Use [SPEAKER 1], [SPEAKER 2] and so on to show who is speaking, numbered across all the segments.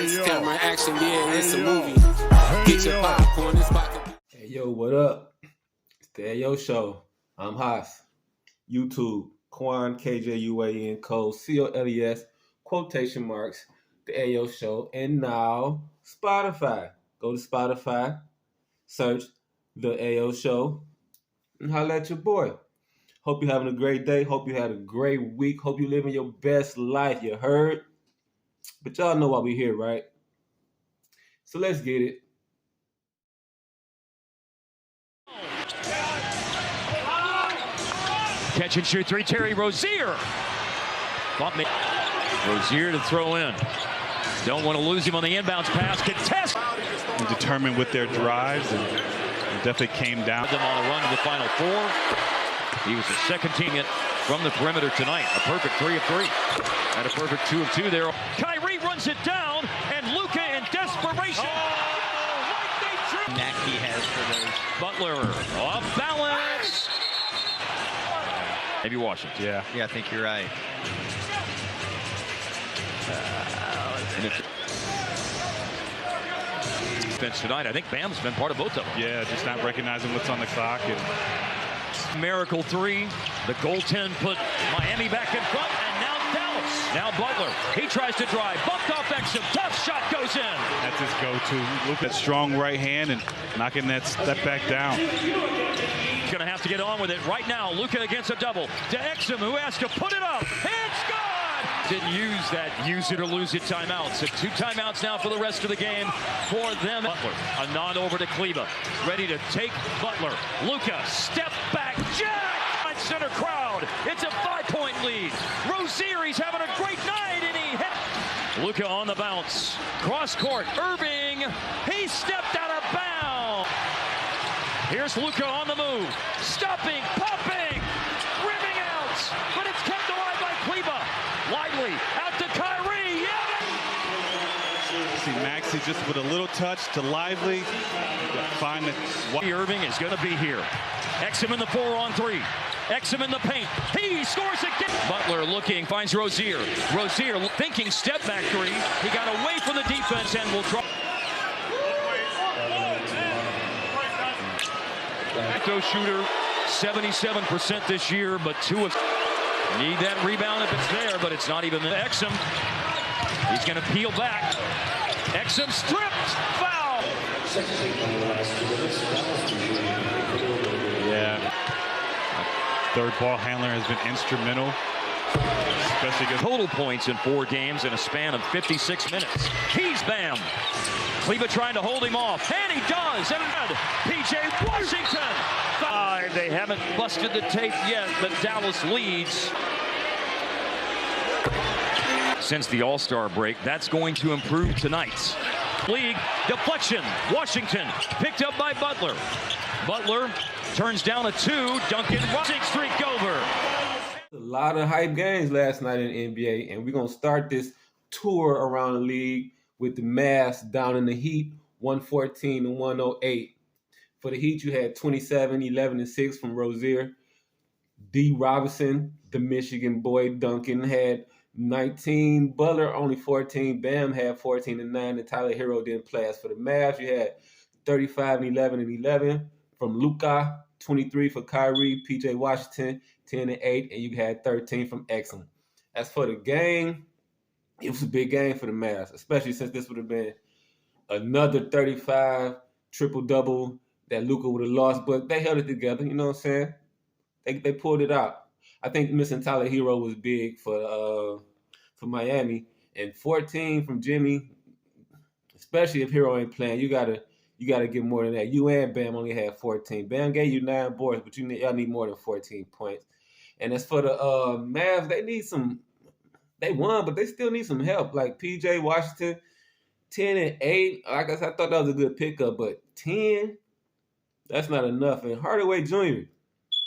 [SPEAKER 1] Lights, camera, action, yeah, it's a movie. Get your popcorn, it's about to...
[SPEAKER 2] Hey, yo, what up? It's the Ayo Show. I'm Haas. YouTube, Quan, KJUAN, code COLES, quotation marks, the Ayo Show. And now, Spotify. Go to Spotify, search the Ayo Show, and holla at your boy. Hope you're having a great day. Hope you had a great week. Hope you're living your best life. You heard? But y'all know why we're here, right? So let's get it.
[SPEAKER 3] Catch and shoot three, Terry Rozier. Rozier to throw in. Don't want to lose him on the inbounds pass. Contest.
[SPEAKER 4] Determined with their drives and definitely came down.
[SPEAKER 3] Them on a run to the Final Four. He was the second team it from the perimeter tonight. A perfect 3 of 3. And a perfect 2 of 2 there. Kyrie runs it down, and Luka in desperation.
[SPEAKER 5] Knack he has for those.
[SPEAKER 3] Butler off balance. Maybe Washington.
[SPEAKER 4] Yeah,
[SPEAKER 5] I think you're right.
[SPEAKER 3] Defense tonight. I think Bam's been part of both of them.
[SPEAKER 4] Yeah, just not recognizing what's on the clock. And
[SPEAKER 3] Miracle 3. The goaltend put Miami back in front, and now Dallas. Now Butler. He tries to drive. Bumped off Exum. Tough shot goes in.
[SPEAKER 4] that's his go-to. Look at that strong right hand and knocking that step back down.
[SPEAKER 3] He's going to have to get on with it right now. Luka against a double. To Exum, who has to put it up. It's good! Didn't use that use it or lose it timeout. So 2 timeouts now for the rest of the game for them. Butler, a nod over to Kleba. Ready to take Butler. Luka, step back, jack! Center crowd. It's a 5-point lead. Rozier, he's having a great night, and he hit. Luka on the bounce. Cross court. Irving, he stepped out of bounds. Here's Luka on the move. Stopping, popping, rimming out. But it's kept alive by Kleba. Lively, out to Kyrie. Yeah!
[SPEAKER 4] See Maxey just with a little touch to Lively. Find it.
[SPEAKER 3] Irving is going to be here. Exum in the 4-on-3. Exum in the paint. He scores again. Butler looking, finds Rozier. Rozier thinking step back 3. He got away from the defense and will try. Acto shooter, 77% this year, but 2 of... Need that rebound if it's there, but it's not even there. Exum, he's going to peel back. Exum stripped, foul.
[SPEAKER 4] Yeah. Third ball handler has been instrumental, especially against
[SPEAKER 3] Total points in 4 games in a span of 56 minutes. He's Bam. Kleba trying to hold him off, and he does. And P.J. Washington. 5. They haven't busted the tape yet, but Dallas leads. Since the All-Star break, that's going to improve tonight. League deflection. Washington picked up by Butler. Butler turns down a 2. Duncan running streak over.
[SPEAKER 2] A lot of hype games last night in the NBA, and we're going to start this tour around the league with the Mavs down in the Heat, 114-108. For the Heat, you had 27, 11, and 6 from Rozier. D. Robinson, the Michigan boy. Duncan had 19. Butler only 14. Bam had 14 and 9. And Tyler Hero didn't play. As for the Mavs, you had 35 and 11 and 11 from Luka, 23 for Kyrie, P.J. Washington, 10 and 8, and you had 13 from Exum. As for the game, it was a big game for the Mavs, especially since this would have been another 35 triple-double that Luka would have lost, but they held it together, you know what I'm saying? They pulled it out. I think missing Tyler Hero was big for Miami, and 14 from Jimmy, especially if Hero ain't playing, you gotta get more than that. You and Bam only had 14. Bam gave you 9 boards, but y'all need more than 14 points. And as for the Mavs, they won, but they still need some help. Like P.J. Washington, 10 and 8. Like I said, I thought that was a good pickup, but 10, that's not enough. And Hardaway Jr.,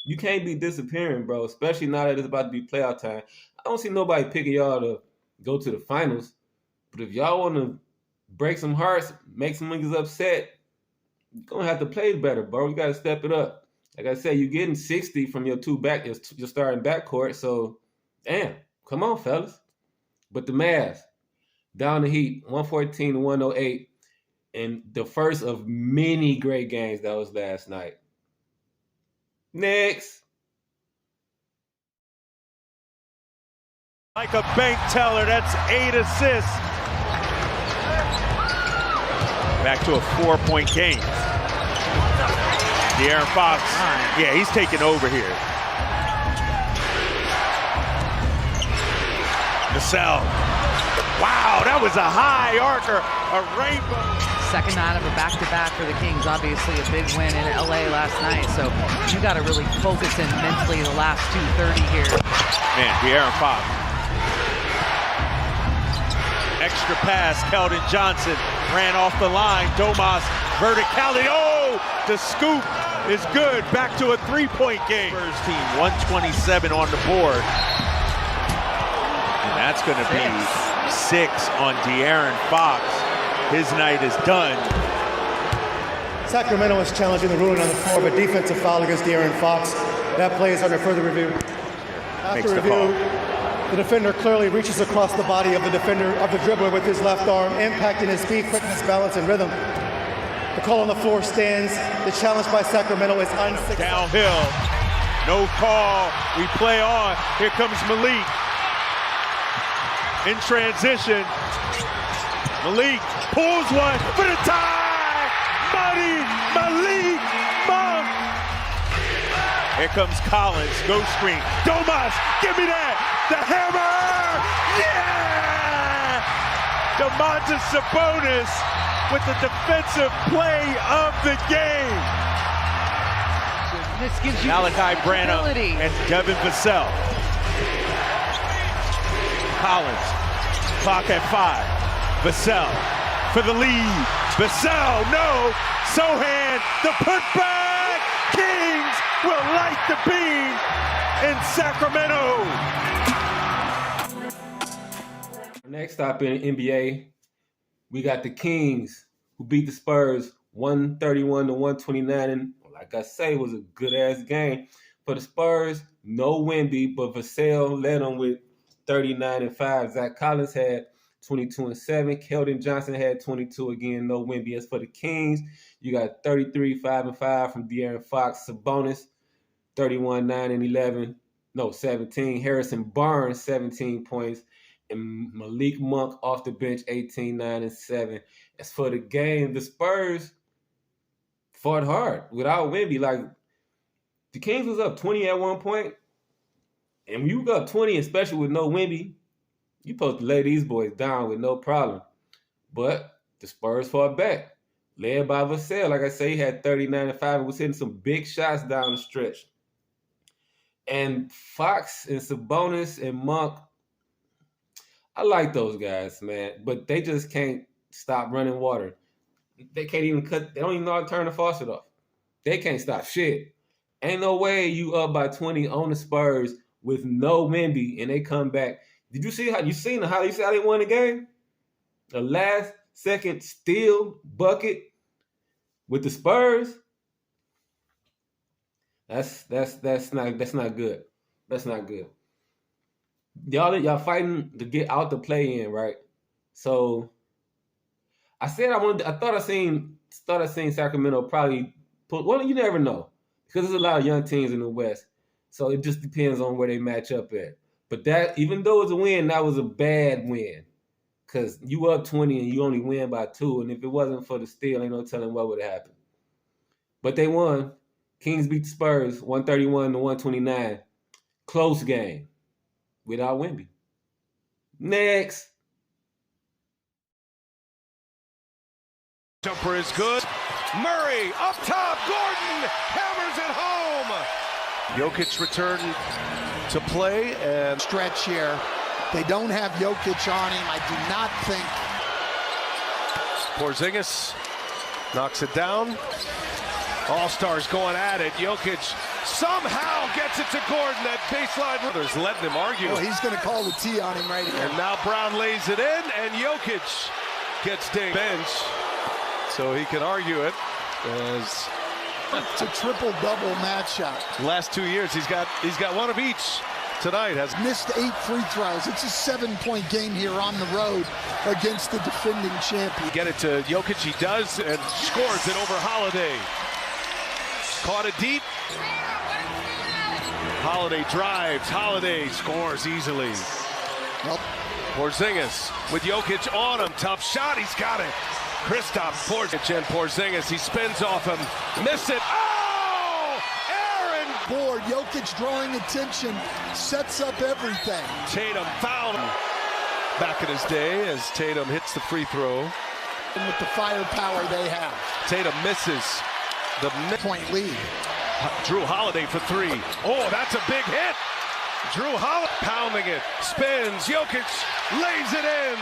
[SPEAKER 2] you can't be disappearing, bro, especially now that it's about to be playoff time. I don't see nobody picking y'all to go to the finals. But if y'all want to break some hearts, make some niggas upset, you're going to have to play better, bro. You got to step it up. Like I said, you're getting 60 from your your starting backcourt. So, damn, come on, fellas. But the Mavs, down the Heat, 114-108. And the first of many great games that was last night. Next.
[SPEAKER 5] Like a bank teller, that's 8 assists. Back to a 4-point game. De'Aaron Fox, yeah, he's taking over here. Vassell. Wow, that was a high arcer, a rainbow.
[SPEAKER 6] Second night of a back-to-back for the Kings. Obviously a big win in LA last night. So you got to really focus in mentally the last 2:30 here.
[SPEAKER 5] Man, De'Aaron Fox. Extra pass, Keldon Johnson ran off the line. Domas verticality. Oh, the scoop is good. Back to a 3-point game. Spurs team 127 on the board. And that's going to be 6 on De'Aaron Fox. His night is done.
[SPEAKER 7] Sacramento is challenging the ruling on the floor, but defensive foul against De'Aaron Fox. That play is under further review. After review, the defender clearly reaches across the body of the dribbler with his left arm, impacting his speed, quickness, balance, and rhythm. The call on the floor stands. The challenge by Sacramento is unsuccessful.
[SPEAKER 5] Downhill, no call. We play on. Here comes Malik. In transition, Malik pulls one for the tie. Malik Monk. Here comes Collins, go screen. Domas, give me that. The hammer! Yeah! Domantas Sabonis with the defensive play of the game.
[SPEAKER 6] This gives you
[SPEAKER 5] Malachi Branham and Devin Vassell. Collins, clock at 5. Vassell for the lead. Vassell, no. Sohan, the putback. Kings will light the beam in Sacramento.
[SPEAKER 2] Next stop in NBA, we got the Kings who beat the Spurs 131-129. And like I say, it was a good-ass game. For the Spurs, no Wemby, but Vassell led them with 39-5. Zach Collins had 22-7. Keldon Johnson had 22 again. No Wemby. As for the Kings, you got 33-5-5 from De'Aaron Fox. Sabonis, 31-9-11. No, 17. Harrison Barnes, 17 points. And Malik Monk off the bench, 18-9-7. As for the game, the Spurs fought hard without Wemby. Like, the Kings was up 20 at one point. And when you go up 20, especially with no Wemby, you're supposed to lay these boys down with no problem. But the Spurs fought back, led by Vassell. Like I say, he had 39-5 and was hitting some big shots down the stretch. And Fox and Sabonis and Monk, I like those guys, man. But they just can't stop running water. They can't even they don't even know how to turn the faucet off. They can't stop shit. Ain't no way you up by 20 on the Spurs with no Wemby and they come back. Did you see how they won the game? The last second steal bucket with the Spurs. That's not good. That's not good. Y'all fighting to get out the play-in, right? So I thought I seen Sacramento probably put. Well, you never know because there's a lot of young teams in the West. So it just depends on where they match up at. But that, even though it's a win, that was a bad win. Because you up 20 and you only win by 2. And if it wasn't for the steal, ain't no telling what would have happened. But they won. Kings beat the Spurs 131-129. Close game without Wemby. Next.
[SPEAKER 8] Jumper is good. Murray up top. Gordon hammers it home. Jokic returned to play and
[SPEAKER 9] stretch here. They don't have Jokic on him. I do not think.
[SPEAKER 8] Porzingis knocks it down. All-Stars going at it. Jokic somehow gets it to Gordon. That baseline. Others letting him argue.
[SPEAKER 9] Well, he's going to call the T on him right here.
[SPEAKER 8] And now Brown lays it in, and Jokic gets dinged. Bench, so he can argue it. As
[SPEAKER 9] it's a triple-double matchup.
[SPEAKER 8] last 2 years, he's got one of each. tonight has
[SPEAKER 9] missed 8 free throws. It's a 7-point game here on the road against the defending champion.
[SPEAKER 8] Get it to Jokic, he does, and scores it over Holiday. Caught it deep. Holiday drives, Holiday scores easily.
[SPEAKER 9] Well,
[SPEAKER 8] Porzingis with Jokic on him, tough shot, he's got it. Kristaps Porzingis and Porzingis, he spins off him, missed it. Oh! Aaron!
[SPEAKER 9] board, Jokic drawing attention, sets up everything.
[SPEAKER 8] Tatum fouled him back in his day as Tatum hits the free throw.
[SPEAKER 9] And with the firepower they have.
[SPEAKER 8] Tatum misses the
[SPEAKER 9] point lead.
[SPEAKER 8] Drew Holiday for 3. Oh, that's a big hit. Drew Holiday pounding it, spins, Jokic lays it in.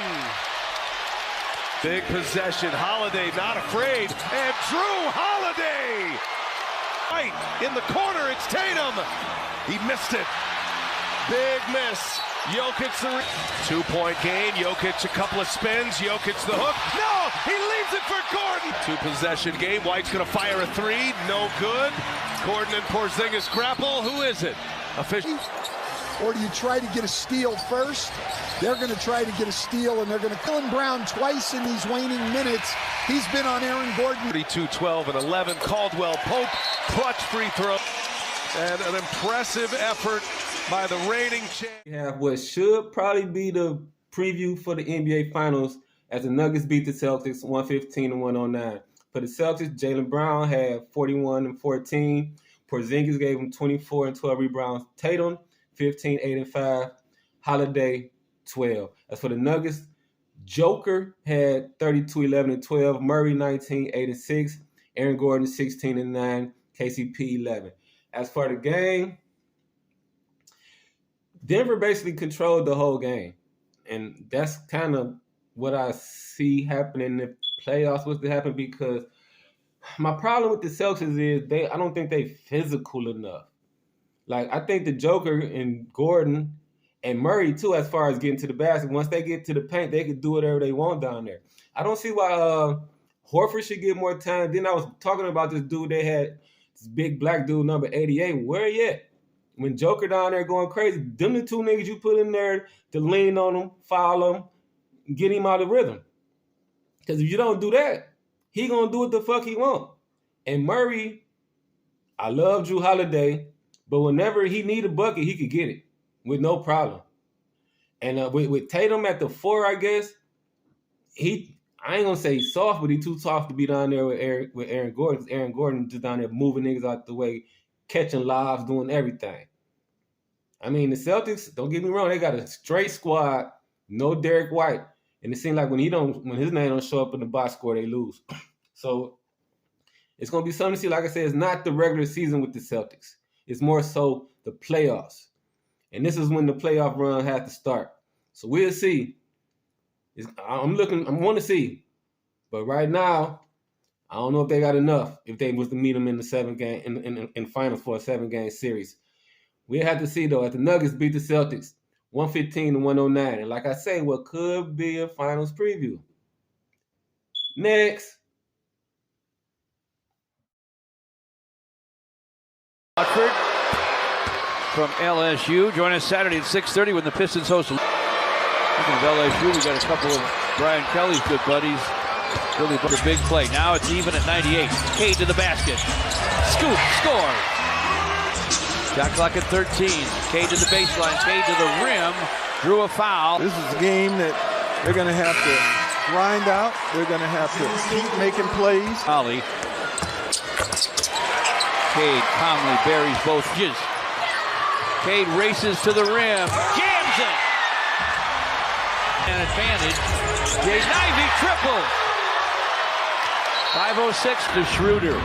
[SPEAKER 8] Big possession, Holiday not afraid, and Drew Holiday! Right in the corner, it's Tatum. He missed it. Big miss. Jokic the 2-point gain. Jokic a couple of spins. Jokic the hook. No, he leaves it for Gordon. 2-possession game. White's gonna fire a 3. No good. Gordon and Porzingis grapple. Who is it? Official.
[SPEAKER 9] Or do you try to get a steal first? They're going to try to get a steal, and they're going to Colin Brown twice in these waning minutes. He's been on Aaron Gordon.
[SPEAKER 8] 32, 12, and 11. Caldwell Pope, clutch free throw. And an impressive effort by the reigning champ.
[SPEAKER 2] We have what should probably be the preview for the NBA Finals as the Nuggets beat the Celtics 115-109. For the Celtics, Jaylen Brown had 41 and 14. Porzingis gave him 24 and 12 rebounds. Tatum, 15, 8 and 5. Holiday, 12. As for the Nuggets, Joker had 32, 11 and 12. Murray, 19, 8 and 6. Aaron Gordon, 16 and 9. KCP, 11. As for the game, Denver basically controlled the whole game. And that's kind of what I see happening if the playoffs was to happen, because my problem with the Celtics is I don't think they physical enough. Like, I think the Joker and Gordon and Murray, too, as far as getting to the basket, once they get to the paint, they can do whatever they want down there. I don't see why Horford should get more time. Then I was talking about this dude they had, this big black dude, number 88. Where he at? When Joker down there going crazy, them the two niggas you put in there to lean on him, foul him, get him out of rhythm. Because if you don't do that, he going to do what the fuck he want. And Murray, I love Drew Holiday, but whenever he need a bucket, he could get it with no problem. And with Tatum at the 4, I guess, I ain't going to say he's soft, but he's too soft to be down there with Aaron Gordon. Because Aaron Gordon just down there moving niggas out the way, catching lobs, doing everything. I mean, the Celtics, don't get me wrong, they got a straight squad, no Derek White. And it seems like when his name don't show up in the box score, they lose. So it's going to be something to see. Like I said, it's not the regular season with the Celtics. It's more so the playoffs. And this is when the playoff run has to start. So we'll see. I want to see. But right now, I don't know if they got enough if they was to meet them in the 7-game in finals for a 7-game series. We'll have to see, though, as the Nuggets beat the Celtics 115-109. And like I say, what could be a finals preview. Next.
[SPEAKER 10] Watford from LSU. Join us Saturday at 6:30 when the Pistons host. Speaking of LSU, we got a couple of Brian Kelly's good buddies. Really a big play. Now it's even at 98. Cade to the basket. Scoop, score. Shot clock at 13. Cade to the baseline. Cade to the rim. Drew a foul.
[SPEAKER 11] This is a game that they're going to have to grind out. They're going to have to keep making plays.
[SPEAKER 10] Ollie. Cade calmly buries both edges. Cade races to the rim. Jams it. An advantage. Jay Ivey triple. 5:06 to Schroeder.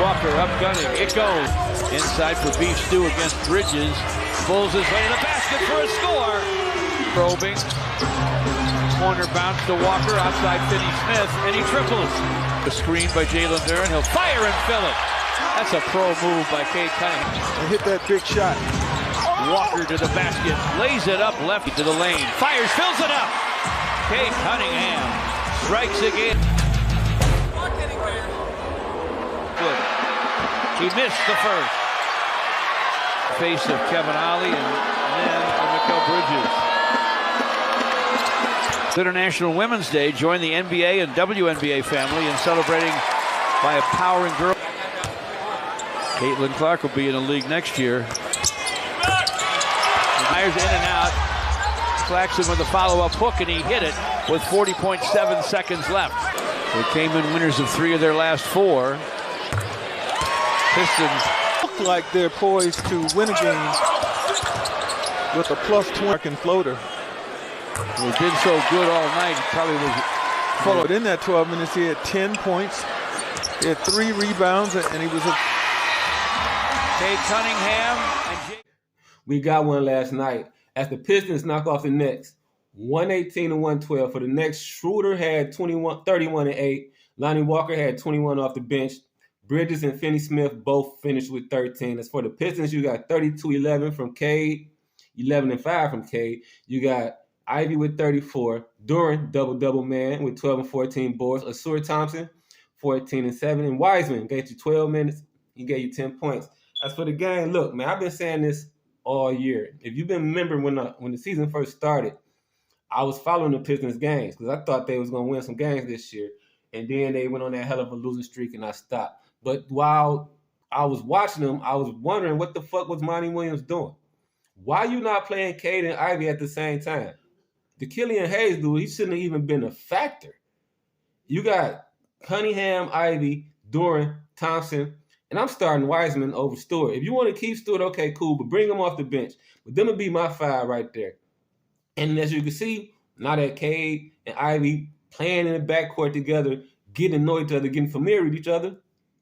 [SPEAKER 10] Walker up gunning. It goes. Inside for Beef Stew against Bridges. Pulls his way to the basket for a score. Probing. Corner bounce to Walker. Outside Finney Smith. And he triples. The screen by Jalen Duren. He'll fire and fill it. That's a pro move by Cade Cunningham.
[SPEAKER 11] Hit that big shot.
[SPEAKER 10] Walker to the basket. Lays it up left to the lane. Fires, fills it up. Cade Cunningham strikes again. He missed the first. face of Kevin Ollie and then Mikal Bridges. International Women's Day. Join the NBA and WNBA family in celebrating by empowering girls. Caitlin Clark will be in the league next year. Myers in and out. Claxton with a follow-up hook, and he hit it with 40.7 seconds left. They came in winners of 3 of their last 4. Pistons
[SPEAKER 11] look like they're poised to win a game with a +20 floater.
[SPEAKER 10] They've been so good all night. He probably was full of.
[SPEAKER 11] But in that 12 minutes, he had 10 points. He had 3 rebounds, and he was a.
[SPEAKER 10] Cade Cunningham.
[SPEAKER 2] We got one last night as the Pistons knock off the Nets, 118-112. For the Nets, Schroeder had 31-8. Lonnie Walker had 21 off the bench. Bridges and Finney-Smith both finished with 13. As for the Pistons, you got 32-11 from Cade, 11-5 from Cade. You got Ivy with 34. Duran, double-double man with 12 and 14 boards. Asur Thompson, 14 and 7. And Wiseman gave you 12 minutes. He gave you 10 points. As for the game, look, man, I've been saying this all year. If you've been remembering when the season first started, I was following the Pistons games because I thought they was going to win some games this year. And then they went on that hell of a losing streak and I stopped. But while I was watching them, I was wondering what the fuck was Monty Williams doing? Why you not playing Cade and Ivy at the same time? The Killian Hayes dude, he shouldn't have even been a factor. You got Cunningham, Ivy, Duran, Thompson, and I'm starting Wiseman over Stewart. If you want to keep Stewart, okay, cool, but bring him off the bench. But them would be my 5 right there. And as you can see, now that Cade and Ivy playing in the backcourt together, getting to know each other, getting familiar with each other,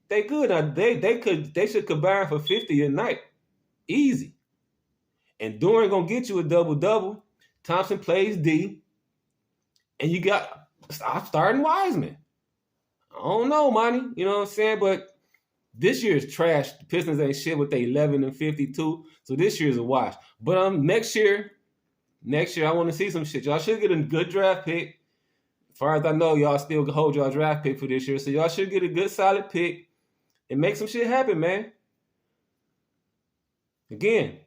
[SPEAKER 2] they good. Now, they should combine for 50 a night. Easy. And Duran gonna get you a double-double. Thompson plays D. And you got starting Wiseman. I don't know, Monty. You know what I'm saying? But this year is trash. The Pistons ain't shit with their 11 and 52. So this year is a wash. But next year I want to see some shit. Y'all should get a good draft pick. As far as I know, y'all still hold y'all draft pick for this year. So y'all should get a good solid pick and make some shit happen, man. Again,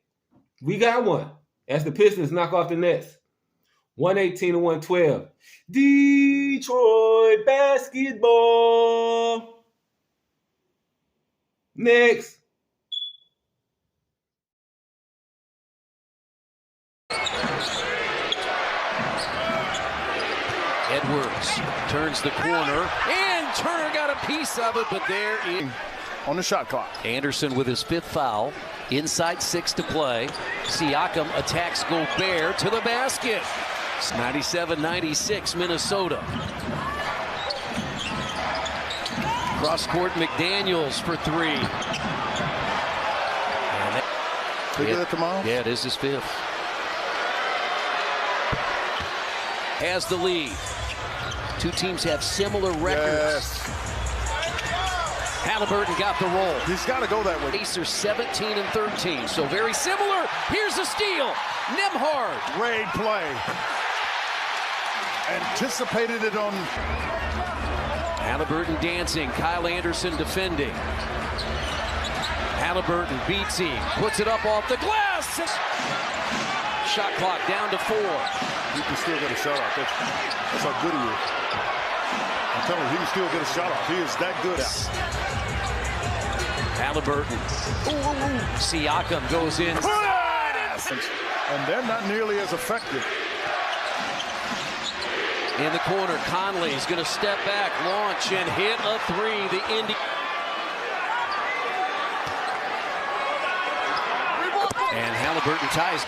[SPEAKER 2] we got one. As the Pistons knock off the Nets. 118-112. Detroit basketball. Next.
[SPEAKER 12] Edwards turns the corner, and Turner got a piece of it, but there is
[SPEAKER 8] on the shot clock.
[SPEAKER 12] Anderson with his 5th foul. Inside 6 to play. Siakam attacks Gobert to the basket. 97-96 Minnesota. Cross court McDaniels for 3.
[SPEAKER 8] They get it tomorrow?
[SPEAKER 12] Yeah, it is his 5th. Has the lead. 2 teams have similar records.
[SPEAKER 8] Yes.
[SPEAKER 12] Halliburton got the roll.
[SPEAKER 8] He's got to go that way.
[SPEAKER 12] Pacers 17 and 13, so very similar. Here's a steal. Nembhard.
[SPEAKER 8] Great play. Anticipated it on.
[SPEAKER 12] Halliburton dancing. Kyle Anderson defending. Halliburton beats him. Puts it up off the glass. Shot clock down to 4.
[SPEAKER 8] He can still get a shot off. That's how good he is. I'm telling you, he can still get a shot off. He is that good.
[SPEAKER 12] Halliburton. Siakam goes in.
[SPEAKER 8] And they're not nearly as effective.
[SPEAKER 12] In the corner, Conley's going to step back, launch, and hit a 3. The Indy. And Halliburton ties.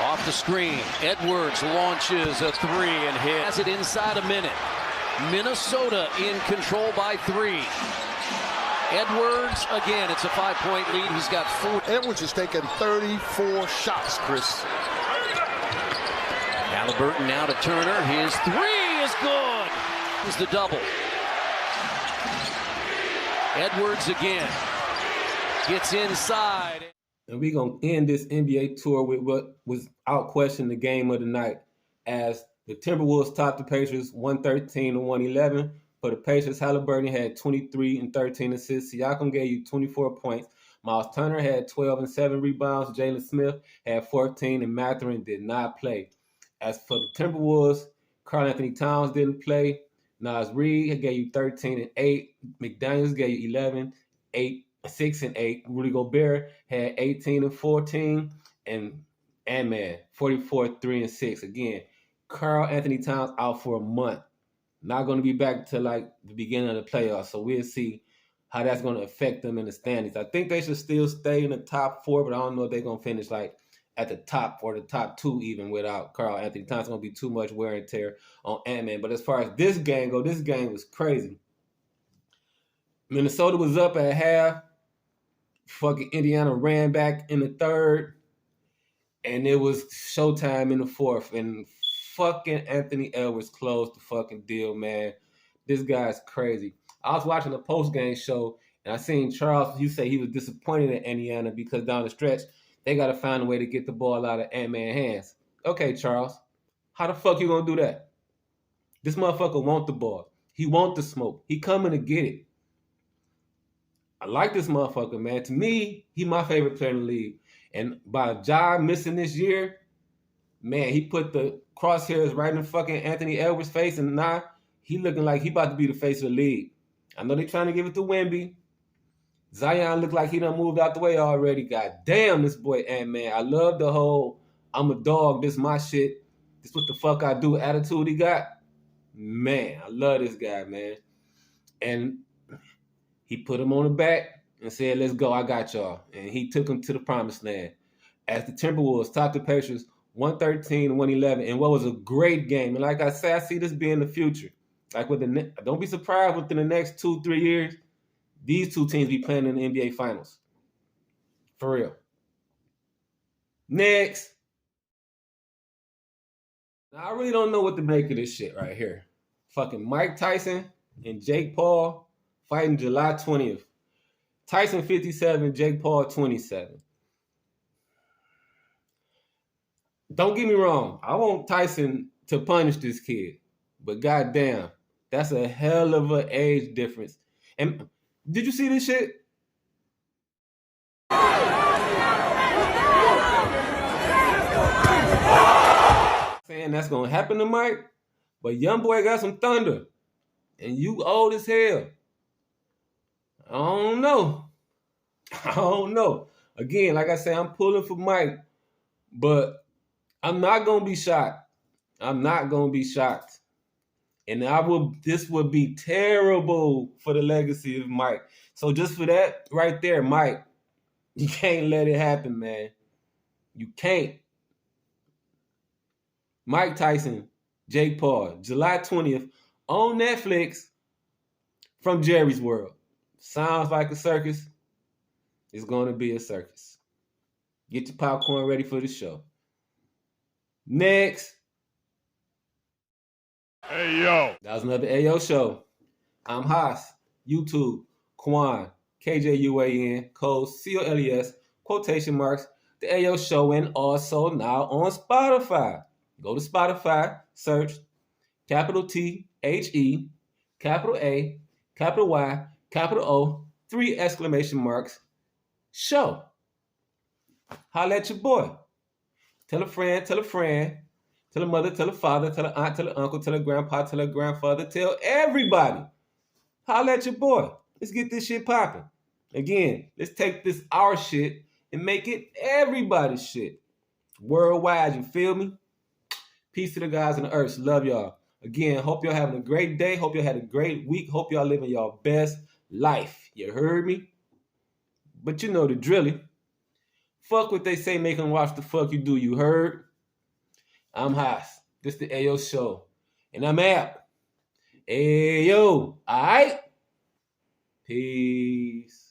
[SPEAKER 12] Off the screen, Edwards launches a 3 and hits. Has it inside a minute. Minnesota in control by 3. Edwards, again, it's a 5-point lead. He's got 4.
[SPEAKER 8] Edwards has taken 34 shots, Chris.
[SPEAKER 12] Halliburton now to Turner. His 3 is good. Here's the double. Edwards again. Gets inside.
[SPEAKER 2] And we're going to end this NBA tour with what was out question the game of the night as the Timberwolves topped the Pacers 113-111. For the Pacers, Halliburton had 23 and 13 assists. Siakam gave you 24 points. Miles Turner had 12 and 7 rebounds. Jalen Smith had 14, and Mathurin did not play. As for the Timberwolves, Karl Anthony Towns didn't play. Naz Reid gave you 13 and 8. McDaniels gave you 11, 8, 6 and 8. Rudy Gobert had 18 and 14. And man, 44, 3 and 6. Again, Karl Anthony Towns out for a month. Not going to be back until like the beginning of the playoffs. So we'll see how that's going to affect them in the standings. I think they should still stay in the top 4, but I don't know if they're going to finish like at the top or the top 2 even without Karl Anthony Towns. It's going to be too much wear and tear on Ant-Man. But as far as this game goes, this game was crazy. Minnesota was up at half. Fucking Indiana ran back in the third. And it was showtime in the fourth. And fucking Anthony Edwards closed the fucking deal, man. This guy's crazy. I was watching a post-game show, and I seen Charles, he said he was disappointed in Indiana because down the stretch, they got to find a way to get the ball out of Ant-Man's hands. Okay, Charles, how the fuck you going to do that? This motherfucker want the ball. He want the smoke. He coming to get it. I like this motherfucker, man. To me, he my favorite player in the league. And by Ja missing this year, man, he put the crosshairs right in fucking Anthony Edwards' face, and now he looking like he about to be the face of the league. I know they trying to give it to Wemby. Zion looked like he done moved out the way already. God damn, this boy Ant-Man. I love the whole I'm a dog, this my shit, this what the fuck I do attitude he got. Man, I love this guy, man. And he put him on the back and said, let's go, I got y'all. And he took him to the promised land. As the Timberwolves topped the Pacers 113 and 111, and what was a great game. And like I said, I see this being the future. Like with the don't be surprised within the next 2-3 years, these two teams be playing in the NBA Finals. For real. Next. Now, I really don't know what to make of this shit right here. Fucking Mike Tyson and Jake Paul fighting July 20th. Tyson 57, Jake Paul 27. Don't get me wrong. I want Tyson to punish this kid. But goddamn, that's a hell of an age difference. And did you see this shit? Saying that's gonna happen to Mike, but young boy got some thunder, and you old as hell. I don't know. Again, like I say, I'm pulling for Mike, but I'm not gonna be shocked. And this would be terrible for the legacy of Mike. So just for that right there, Mike, you can't let it happen, man. You can't. Mike Tyson, Jake Paul, July 20th on Netflix from Jerry's World. Sounds like a circus. It's going to be a circus. Get your popcorn ready for the show. Next.
[SPEAKER 8] Hey, yo.
[SPEAKER 2] That was another Ayo show. I'm Haas, YouTube, Quan, KJUAN, code COLES, quotation marks, the Ayo show, and also now on Spotify. Go to Spotify, search capital T, H-E, capital A, capital Y, capital O, 3 exclamation marks, show. Holla at your boy. Tell a friend, tell a mother, tell a father, tell a aunt, tell a uncle, tell a grandpa, tell a grandfather, tell everybody. Holla at your boy. Let's get this shit popping. Again, let's take this our shit and make it everybody's shit. Worldwide, you feel me? Peace to the guys on the earth. Love y'all. Again, hope y'all having a great day. Hope y'all had a great week. Hope y'all living y'all best life. You heard me? But you know the drilly. Fuck what they say, make them watch the fuck you do. You heard? I'm Haas. This the Ayo show. And I'm out. Ayo. All right? Peace.